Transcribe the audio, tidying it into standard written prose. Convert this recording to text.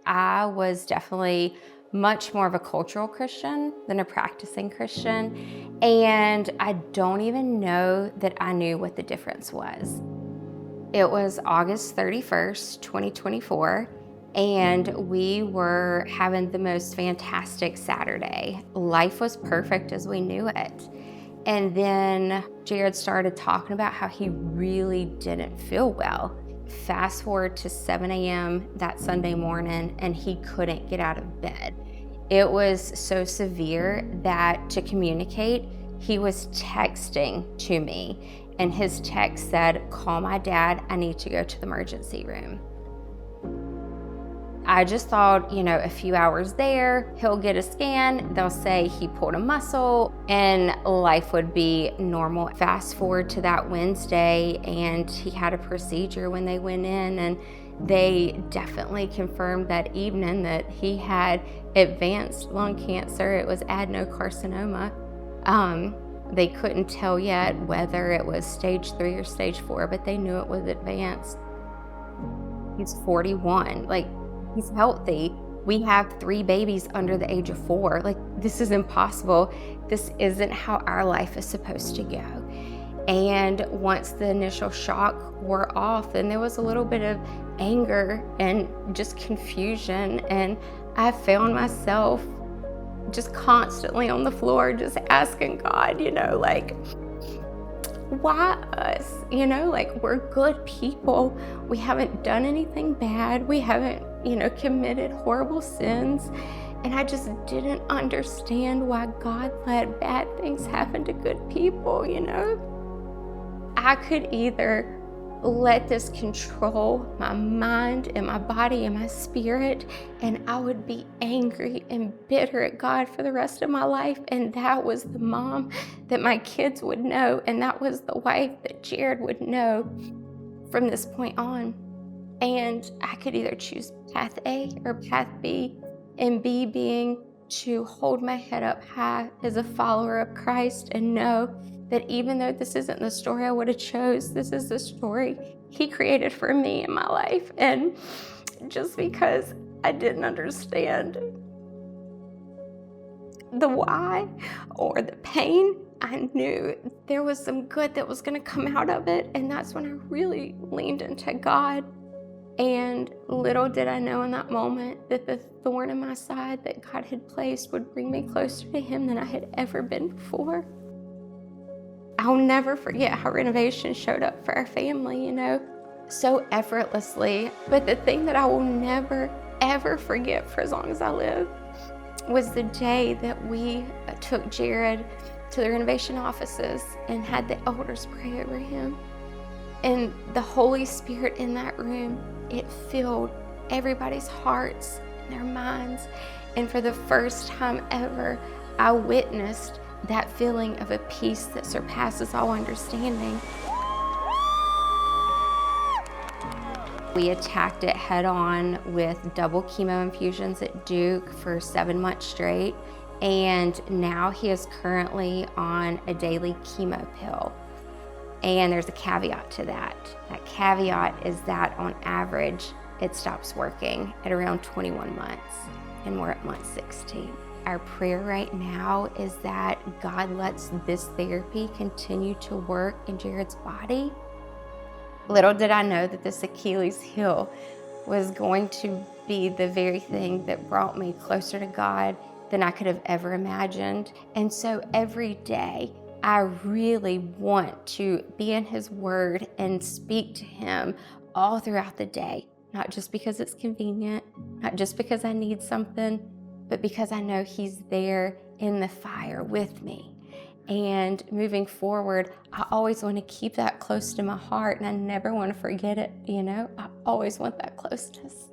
I was definitely much more of a cultural Christian than a practicing Christian. And I don't even know that I knew what the difference was. It was August 31st, 2024, and we were having the most fantastic Saturday. Life was perfect as we knew it. And then Jared started talking about how he really didn't feel well. Fast forward to 7 a.m. that Sunday morning, and he couldn't get out of bed. It was so severe that to communicate, he was texting to me, and his text said, "Call my dad, I need to go to the emergency room." I just thought, a few hours there, he'll get a scan, they'll say he pulled a muscle, and life would be normal. Fast forward to that Wednesday, and he had a procedure when they went in, and they definitely confirmed that evening that he had advanced lung cancer. It was adenocarcinoma. They couldn't tell yet whether it was stage 3 or stage 4, but they knew it was advanced. He's 41. He's healthy. We have 3 babies under the age of 4. This is impossible. This isn't how our life is supposed to go. And once the initial shock wore off, then there was a little bit of anger and just confusion. And I found myself just constantly on the floor, just asking God, why us? We're good people. We haven't done anything bad. We haven't, committed horrible sins. And I just didn't understand why God let bad things happen to good people, I could either let this control my mind and my body and my spirit, and I would be angry and bitter at God for the rest of my life. And that was the mom that my kids would know, and that was the wife that Jared would know from this point on. And I could either choose path A or path B, and B being to hold my head up high as a follower of Christ and know that even though this isn't the story I would have chose, this is the story He created for me in my life. And just because I didn't understand the why or the pain, I knew there was some good that was going to come out of it. And that's when I really leaned into God. And little did I know in that moment that the thorn in my side that God had placed would bring me closer to Him than I had ever been before. I'll never forget how Renovation showed up for our family, so effortlessly. But the thing that I will never, ever forget for as long as I live was the day that we took Jared to the Renovation offices and had the elders pray over him. And the Holy Spirit in that room, it filled everybody's hearts and their minds. And for the first time ever, I witnessed that feeling of a peace that surpasses all understanding. We attacked it head on with double chemo infusions at Duke for 7 months straight. And now he is currently on a daily chemo pill. And there's a caveat to that. That caveat is that on average, it stops working at around 21 months, and we're at month 16. Our prayer right now is that God lets this therapy continue to work in Jared's body. Little did I know that this Achilles heel was going to be the very thing that brought me closer to God than I could have ever imagined. And so every day, I really want to be in His Word and speak to Him all throughout the day, not just because it's convenient, not just because I need something, but because I know He's there in the fire with me. And moving forward, I always want to keep that close to my heart, and I never want to forget it, I always want that closeness.